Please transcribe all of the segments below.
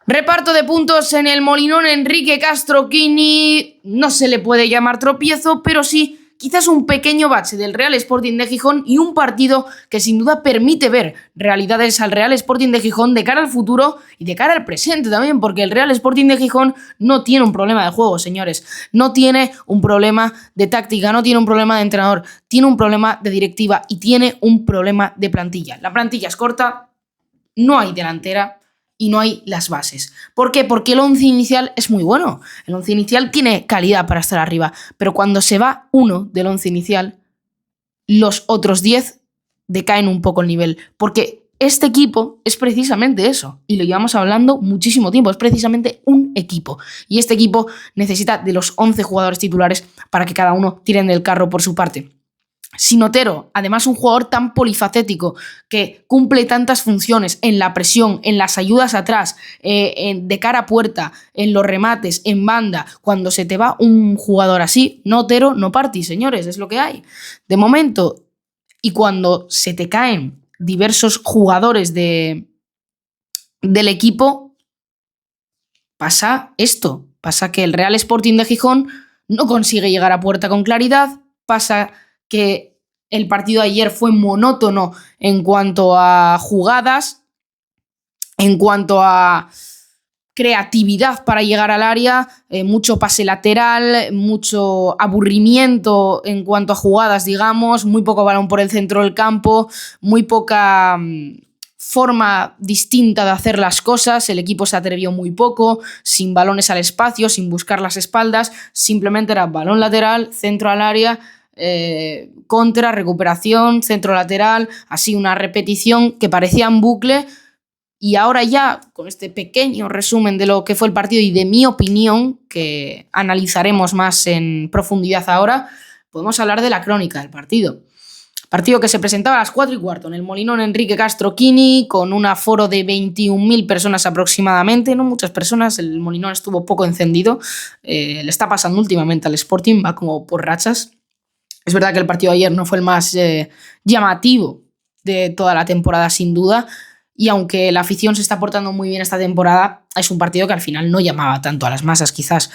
Reparto de puntos en el Molinón. Enrique Castro Quini no se le puede llamar tropiezo, pero sí quizás un pequeño bache del Real Sporting de Gijón y un partido que sin duda permite ver realidades al Real Sporting de Gijón de cara al futuro y de cara al presente también, porque el Real Sporting de Gijón no tiene un problema de juego, señores, no tiene un problema de táctica, no tiene un problema de entrenador, tiene un problema de directiva y tiene un problema de plantilla. La plantilla es corta, no hay delantera y no hay las bases. ¿Por qué? Porque el once inicial es muy bueno. El once inicial tiene calidad para estar arriba, pero cuando se va uno del once inicial, los otros 10 decaen un poco el nivel. Porque este equipo es precisamente eso, y lo llevamos hablando muchísimo tiempo, es precisamente un equipo. Y este equipo necesita de los 11 jugadores titulares para que cada uno tiren del carro por su parte. Sin Otero, además un jugador tan polifacético que cumple tantas funciones en la presión, en las ayudas atrás, de cara a puerta, en los remates, en banda. Cuando se te va un jugador así, no Otero, no party, señores, es lo que hay. De momento, y cuando se te caen diversos jugadores del equipo, pasa esto. Pasa que el Real Sporting de Gijón no consigue llegar a puerta con claridad, pasa que el partido de ayer fue monótono en cuanto a jugadas, en cuanto a creatividad para llegar al área, mucho pase lateral, mucho aburrimiento en cuanto a jugadas, digamos, muy poco balón por el centro del campo, muy poca forma distinta de hacer las cosas. El equipo se atrevió muy poco, sin balones al espacio, sin buscar las espaldas, simplemente era balón lateral, centro al área, contra, recuperación, centro lateral, así una repetición que parecía en bucle. Y ahora ya, con este pequeño resumen de lo que fue el partido y de mi opinión, que analizaremos más en profundidad ahora, podemos hablar de la crónica del partido. Partido que se presentaba a las 4:15 en el Molinón Enrique Castro Quini, con un aforo de 21.000 personas aproximadamente, no muchas personas, el Molinón estuvo poco encendido, le está pasando últimamente al Sporting, va como por rachas. Es verdad que el partido de ayer no fue el más llamativo de toda la temporada, sin duda, y aunque la afición se está portando muy bien esta temporada, es un partido que al final no llamaba tanto a las masas, quizás.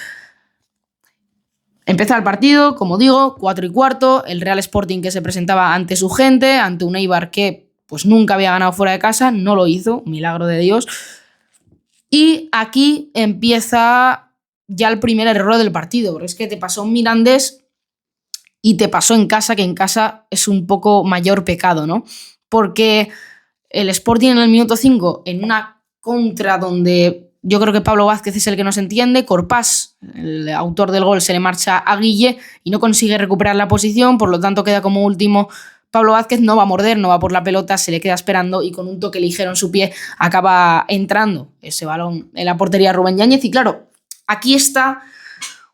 Empezaba el partido, como digo, 4:15, el Real Sporting que se presentaba ante su gente, ante un Eibar que pues nunca había ganado fuera de casa, no lo hizo, milagro de Dios. Y aquí empieza ya el primer error del partido, porque es que te pasó un Mirandés y te pasó en casa, que en casa es un poco mayor pecado, ¿no? Porque el Sporting en el minuto 5, en una contra donde yo creo que Pablo Vázquez es el que nos entiende, Corpás, el autor del gol, se le marcha a Guille y no consigue recuperar la posición, por lo tanto queda como último. Pablo Vázquez no va a morder, no va por la pelota, se le queda esperando y con un toque ligero en su pie acaba entrando ese balón en la portería de Rubén Yáñez. Y claro, aquí está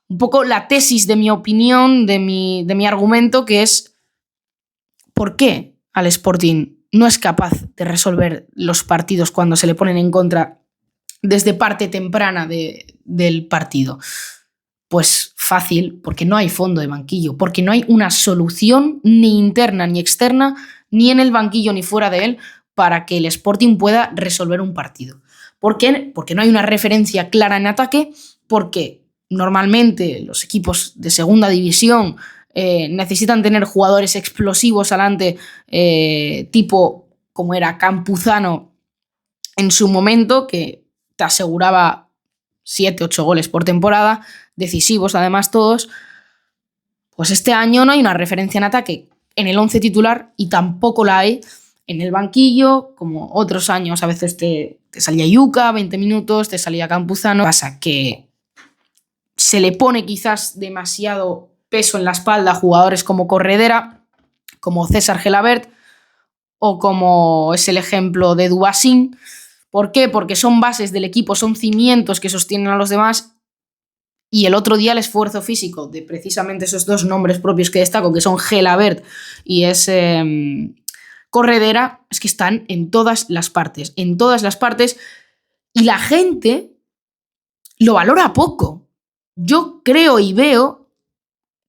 un poco la tesis de mi opinión, de mi argumento, que es ¿por qué al Sporting no es capaz de resolver los partidos cuando se le ponen en contra desde parte temprana del partido? Pues fácil, porque no hay fondo de banquillo, porque no hay una solución ni interna ni externa, ni en el banquillo ni fuera de él, para que el Sporting pueda resolver un partido. ¿Por qué? Porque no hay una referencia clara en ataque, porque normalmente los equipos de segunda división necesitan tener jugadores explosivos adelante, tipo como era Campuzano en su momento, que te aseguraba 7-8 goles por temporada, decisivos además todos. Pues este año no hay una referencia en ataque en el 11 titular y tampoco la hay en el banquillo, como otros años. A veces te salía Yuca 20 minutos, te salía Campuzano. Pasa que se le pone quizás demasiado peso en la espalda a jugadores como Corredera, como César Gelabert o como es el ejemplo de Dubasín. ¿Por qué? Porque son bases del equipo, son cimientos que sostienen a los demás. Y el otro día el esfuerzo físico de precisamente esos dos nombres propios que destaco, que son Gelabert y es Corredera, es que están en todas las partes, y la gente lo valora poco. Yo creo y veo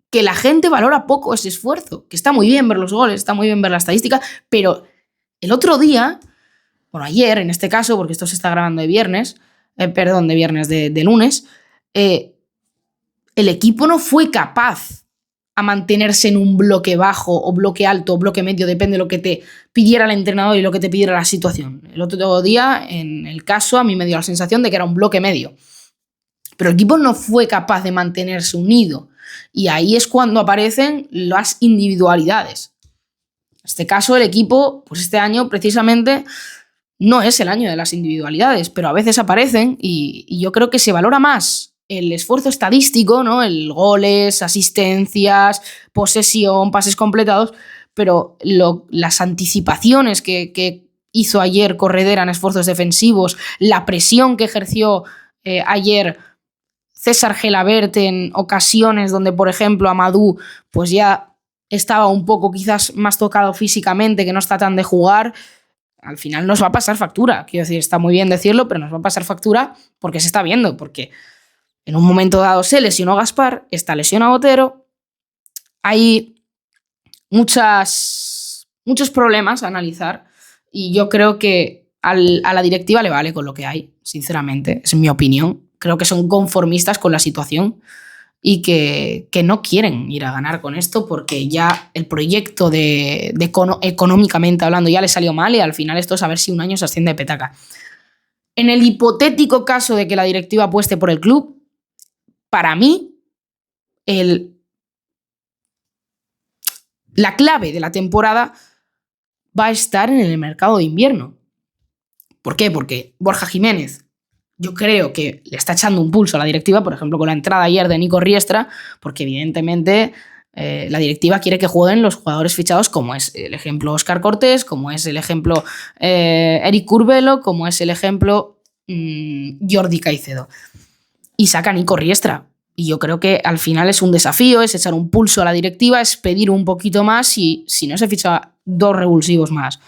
que la gente valora poco ese esfuerzo, que está muy bien ver los goles, está muy bien ver la estadística, pero el otro día, bueno, ayer en este caso, porque esto se está grabando de viernes, de viernes, de lunes, el equipo no fue capaz a mantenerse en un bloque bajo o bloque alto o bloque medio, depende de lo que te pidiera el entrenador y lo que te pidiera la situación. El otro día, en el caso, a mí me dio la sensación de que era un bloque medio. Pero el equipo no fue capaz de mantenerse unido. Y ahí es cuando aparecen las individualidades. En este caso, el equipo, pues este año precisamente no es el año de las individualidades, pero a veces aparecen y yo creo que se valora más el esfuerzo estadístico, ¿no? El goles, asistencias, posesión, pases completados, pero las anticipaciones que hizo ayer Corredera en esfuerzos defensivos, la presión que ejerció ayer César Gelabert en ocasiones donde, por ejemplo, Amadou pues ya estaba un poco quizás más tocado físicamente, que no está tan de jugar, al final nos va a pasar factura. Quiero decir, está muy bien decirlo, pero nos va a pasar factura porque se está viendo, porque en un momento dado se lesionó Gaspar, está lesionado Otero, hay muchos problemas a analizar y yo creo que a la directiva le vale con lo que hay, sinceramente, es mi opinión. Creo que son conformistas con la situación y que no quieren ir a ganar con esto porque ya el proyecto económicamente hablando ya le salió mal y al final esto es a ver si un año se asciende de petaca. En el hipotético caso de que la directiva apueste por el club, para mí la clave de la temporada va a estar en el mercado de invierno. ¿Por qué? Porque Borja Jiménez, yo creo que le está echando un pulso a la directiva, por ejemplo, con la entrada ayer de Nico Riestra, porque evidentemente la directiva quiere que jueguen los jugadores fichados, como es el ejemplo Óscar Cortés, como es el ejemplo Eric Curbelo, como es el ejemplo Jordi Caicedo. Y saca a Nico Riestra. Y yo creo que al final es un desafío, es echar un pulso a la directiva, es pedir un poquito más y si no se ficha 2 revulsivos más.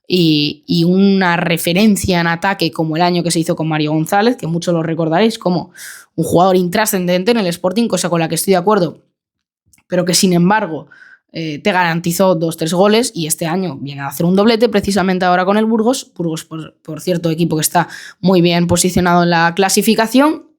Y una referencia en ataque como el año que se hizo con Mario González, que muchos lo recordaréis como un jugador intrascendente en el Sporting, cosa con la que estoy de acuerdo, pero que sin embargo te garantizó 2-3 goles y este año viene a hacer un doblete precisamente ahora con el Burgos. Burgos, por cierto, equipo que está muy bien posicionado en la clasificación.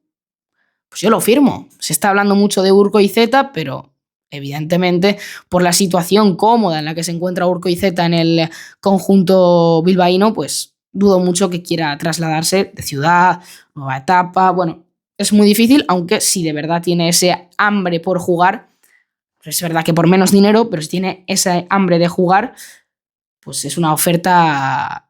Pues yo lo firmo. Se está hablando mucho de Urkoizeta, pero evidentemente por la situación cómoda en la que se encuentra Urkoizeta en el conjunto bilbaíno, pues dudo mucho que quiera trasladarse de ciudad, nueva etapa. Bueno, es muy difícil, aunque si de verdad tiene ese hambre por jugar, pues es verdad que por menos dinero, pero si tiene ese hambre de jugar, pues es una oferta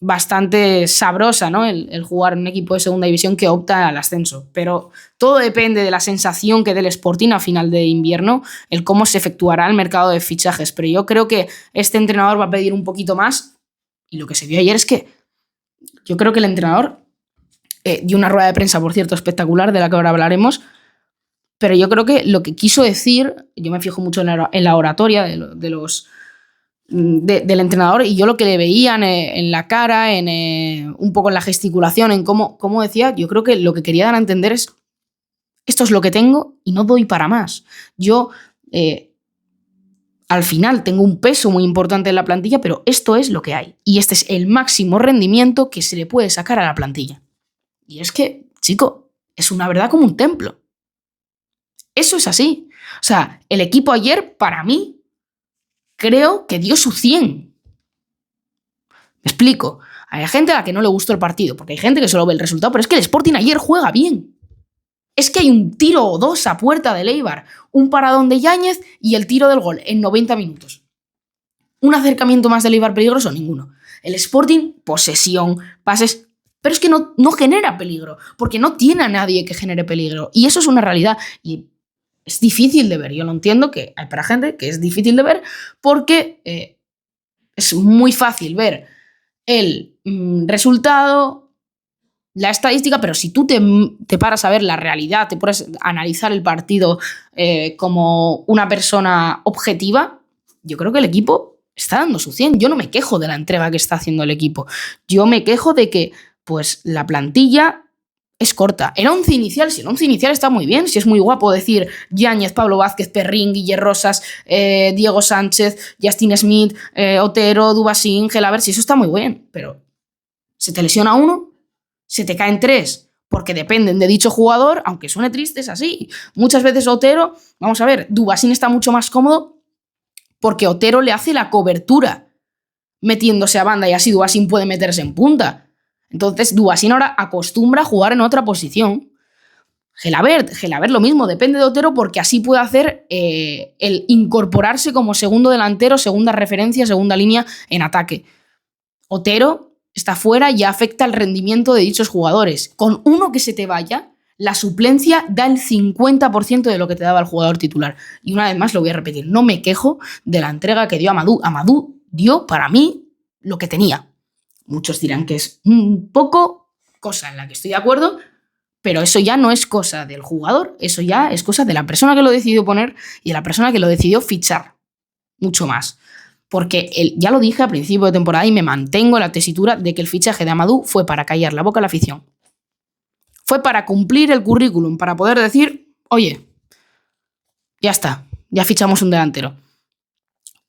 bastante sabrosa, ¿no? El jugar en un equipo de segunda división que opta al ascenso. Pero todo depende de la sensación que dé el Sporting a final de invierno, el cómo se efectuará el mercado de fichajes. Pero yo creo que este entrenador va a pedir un poquito más y lo que se vio ayer es que yo creo que el entrenador dio una rueda de prensa, por cierto, espectacular, de la que ahora hablaremos, pero yo creo que lo que quiso decir, yo me fijo mucho en la oratoria del entrenador y yo lo que le veía en la cara, un poco en la gesticulación, en cómo decía, yo creo que lo que quería dar a entender es esto es lo que tengo y no doy para más. Yo al final tengo un peso muy importante en la plantilla, pero esto es lo que hay y este es el máximo rendimiento que se le puede sacar a la plantilla. Y es que, chico, es una verdad como un templo. Eso es así. O sea, el equipo ayer, para mí, creo que dio su 100. Me explico. Hay gente a la que no le gustó el partido, porque hay gente que solo ve el resultado, pero es que el Sporting ayer juega bien. Es que hay un tiro o dos a puerta de Eibar, un paradón de Yáñez y el tiro del gol en 90 minutos. ¿Un acercamiento más del Eibar peligroso? Ninguno. El Sporting, posesión, pases, pero es que no genera peligro, porque no tiene a nadie que genere peligro. Y eso es una realidad. Y es difícil de ver. Yo lo entiendo que hay para gente que es difícil de ver porque es muy fácil ver el resultado, la estadística, pero si tú te paras a ver la realidad, te pones a analizar el partido como una persona objetiva, yo creo que el equipo está dando su 100. Yo no me quejo de la entrega que está haciendo el equipo. Yo me quejo de que pues, la plantilla es corta. El once inicial, si el once inicial está muy bien, si es muy guapo decir Yáñez, Pablo Vázquez, Perrín, Guille Rosas, Diego Sánchez, Justin Smith, Otero, Dubasín, Gelabert, si eso está muy bien, pero se te lesiona uno, se te caen 3 porque dependen de dicho jugador, aunque suene triste, es así. Muchas veces Otero, vamos a ver, Dubasín está mucho más cómodo porque Otero le hace la cobertura metiéndose a banda y así Dubasín puede meterse en punta. Entonces Dubasín ahora acostumbra a jugar en otra posición. Gelabert lo mismo, depende de Otero porque así puede hacer el incorporarse como segundo delantero, segunda referencia, segunda línea en ataque. Otero está fuera y ya afecta el rendimiento de dichos jugadores. Con uno que se te vaya, la suplencia da el 50% de lo que te daba el jugador titular. Y una vez más lo voy a repetir, no me quejo de la entrega que dio Amadou. Amadou dio para mí lo que tenía. Muchos dirán que es un poco cosa en la que estoy de acuerdo, pero eso ya no es cosa del jugador, eso ya es cosa de la persona que lo decidió poner y de la persona que lo decidió fichar. Mucho más. Porque ya lo dije a principio de temporada y me mantengo en la tesitura de que el fichaje de Amadou fue para callar la boca a la afición. Fue para cumplir el currículum, para poder decir, oye, ya está, ya fichamos un delantero.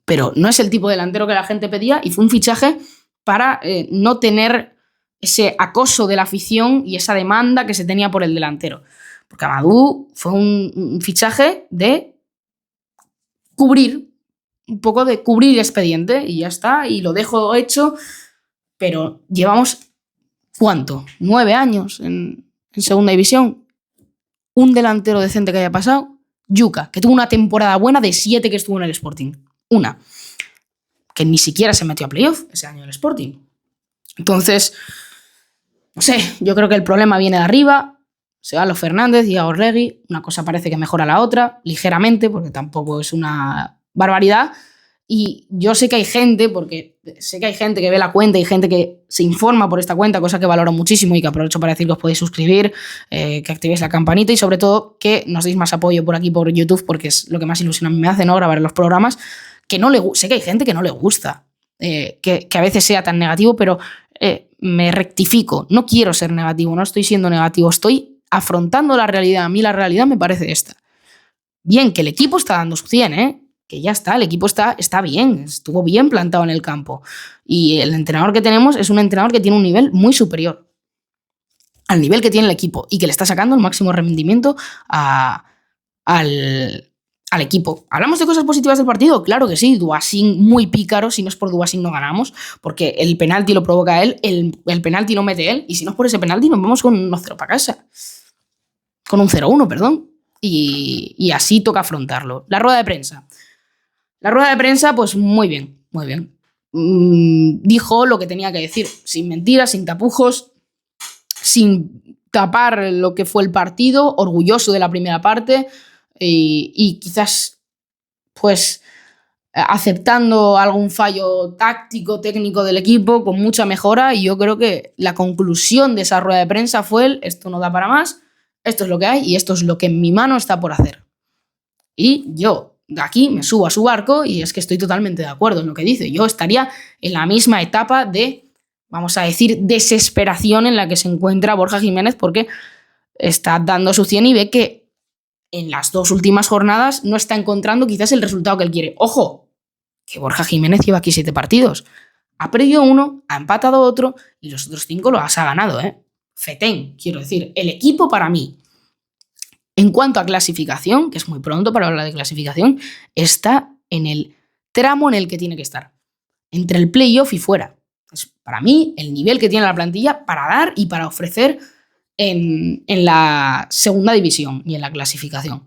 Pero no es el tipo de delantero que la gente pedía y fue un fichaje para no tener ese acoso de la afición y esa demanda que se tenía por el delantero. Porque Amadou fue un fichaje de cubrir, un poco de cubrir expediente y ya está, y lo dejo hecho, pero llevamos, ¿cuánto? 9 años en segunda división. Un delantero decente que haya pasado, Yuka, que tuvo una temporada buena de 7 que estuvo en el Sporting. Una, que ni siquiera se metió a playoff ese año en el Sporting. Entonces, no sé, yo creo que el problema viene de arriba. Se va a los Fernández y a Orlegui. Una cosa parece que mejora la otra, ligeramente, porque tampoco es una barbaridad. Y yo sé que hay gente, porque sé que hay gente que ve la cuenta y gente que se informa por esta cuenta, cosa que valoro muchísimo y que aprovecho para decir que os podéis suscribir, que activéis la campanita y sobre todo que nos deis más apoyo por aquí por YouTube, porque es lo que más ilusión a mí me hace, ¿no? Grabar los programas. Que no le, sé que hay gente que no le gusta que a veces sea tan negativo, pero me rectifico. No quiero ser negativo, no estoy siendo negativo, estoy afrontando la realidad. A mí la realidad me parece esta. Bien, que el equipo está dando su 100, que ya está, el equipo está bien, estuvo bien plantado en el campo. Y el entrenador que tenemos es un entrenador que tiene un nivel muy superior al nivel que tiene el equipo y que le está sacando el máximo rendimiento al equipo. ¿Hablamos de cosas positivas del partido? Claro que sí, Dubasín muy pícaro, si no es por Dubasín no ganamos, porque el penalti lo provoca él, el penalti lo mete él, y si no es por ese penalti nos vamos con un 1-0 para casa. Con un 0-1, perdón. Y así toca afrontarlo. La rueda de prensa. La rueda de prensa, pues muy bien, muy bien. Dijo lo que tenía que decir, sin mentiras, sin tapujos, sin tapar lo que fue el partido, orgulloso de la primera parte y quizás, pues, aceptando algún fallo táctico, técnico del equipo, con mucha mejora, y yo creo que la conclusión de esa rueda de prensa fue esto no da para más, esto es lo que hay y esto es lo que en mi mano está por hacer. Y yo de aquí me subo a su barco y es que estoy totalmente de acuerdo en lo que dice. Yo estaría en la misma etapa de, vamos a decir, desesperación en la que se encuentra Borja Jiménez porque está dando su 100 y ve que en las 2 últimas jornadas no está encontrando quizás el resultado que él quiere. ¡Ojo! Que Borja Jiménez lleva aquí 7 partidos. Ha perdido 1, ha empatado otro y los otros 5 los ha ganado, Fetén, quiero decir. El equipo para mí, en cuanto a clasificación, que es muy pronto para hablar de clasificación, está en el tramo en el que tiene que estar. Entre el playoff y fuera. Es para mí el nivel que tiene la plantilla para dar y para ofrecer en la segunda división y en la clasificación.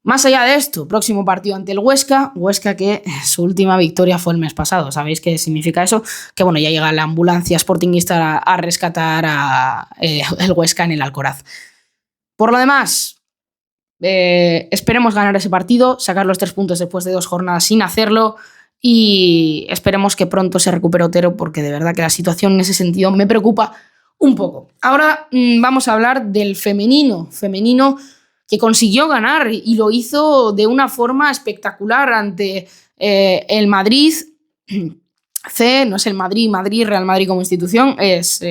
Más allá de esto, próximo partido ante el Huesca. Huesca que su última victoria fue el mes pasado. ¿Sabéis qué significa eso? Que bueno, ya llega la ambulancia sportinguista a rescatar a el Huesca en el Alcoraz. Por lo demás, esperemos ganar ese partido, sacar los 3 puntos después de 2 jornadas sin hacerlo y esperemos que pronto se recupere Otero porque de verdad que la situación en ese sentido me preocupa un poco. Ahora vamos a hablar del femenino que consiguió ganar y lo hizo de una forma espectacular ante el Madrid C, no es el Madrid, Real Madrid como institución, es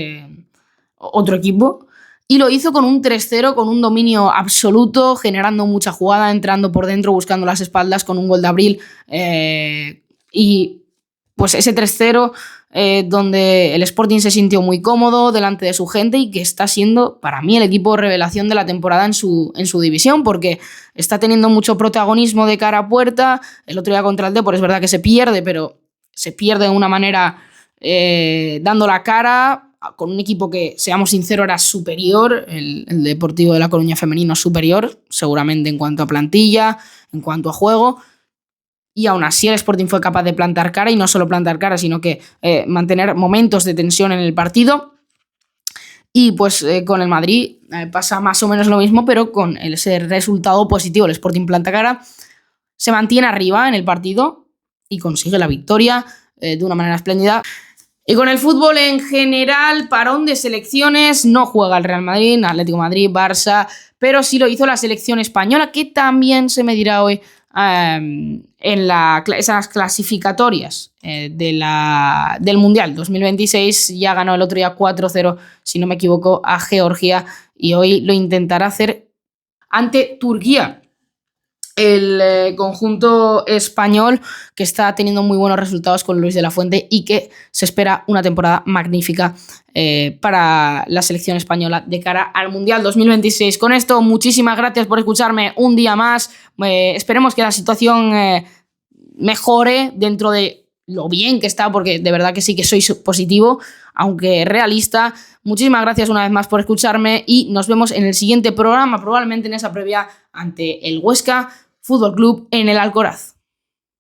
otro equipo. Y lo hizo con un 3-0, con un dominio absoluto, generando mucha jugada, entrando por dentro, buscando las espaldas, con un gol de Abril. Y pues ese 3-0 donde el Sporting se sintió muy cómodo delante de su gente y que está siendo, para mí, el equipo revelación de la temporada en su división, porque está teniendo mucho protagonismo de cara a puerta. El otro día contra el Depor es verdad que se pierde, pero se pierde de una manera dando la cara, con un equipo que, seamos sinceros, era superior. El Deportivo de La Coruña femenino superior, seguramente en cuanto a plantilla, en cuanto a juego. Y aún así el Sporting fue capaz de plantar cara, y no solo plantar cara, sino que mantener momentos de tensión en el partido. Y pues con el Madrid pasa más o menos lo mismo, pero con ese resultado positivo. El Sporting planta cara, se mantiene arriba en el partido y consigue la victoria de una manera espléndida. Y con el fútbol en general, parón de selecciones, no juega el Real Madrid, Atlético de Madrid, Barça, pero sí lo hizo la selección española, que también se medirá hoy en esas clasificatorias del Mundial 2026. Ya ganó el otro día 4-0, si no me equivoco, a Georgia, y hoy lo intentará hacer ante Turquía. El conjunto español, que está teniendo muy buenos resultados con Luis de la Fuente y que se espera una temporada magnífica para la selección española de cara al Mundial 2026. Con esto, muchísimas gracias por escucharme un día más. Esperemos que la situación mejore dentro de lo bien que está, porque de verdad que sí que soy positivo, aunque realista. Muchísimas gracias una vez más por escucharme y nos vemos en el siguiente programa, probablemente en esa previa ante el Huesca Fútbol Club en el Alcoraz.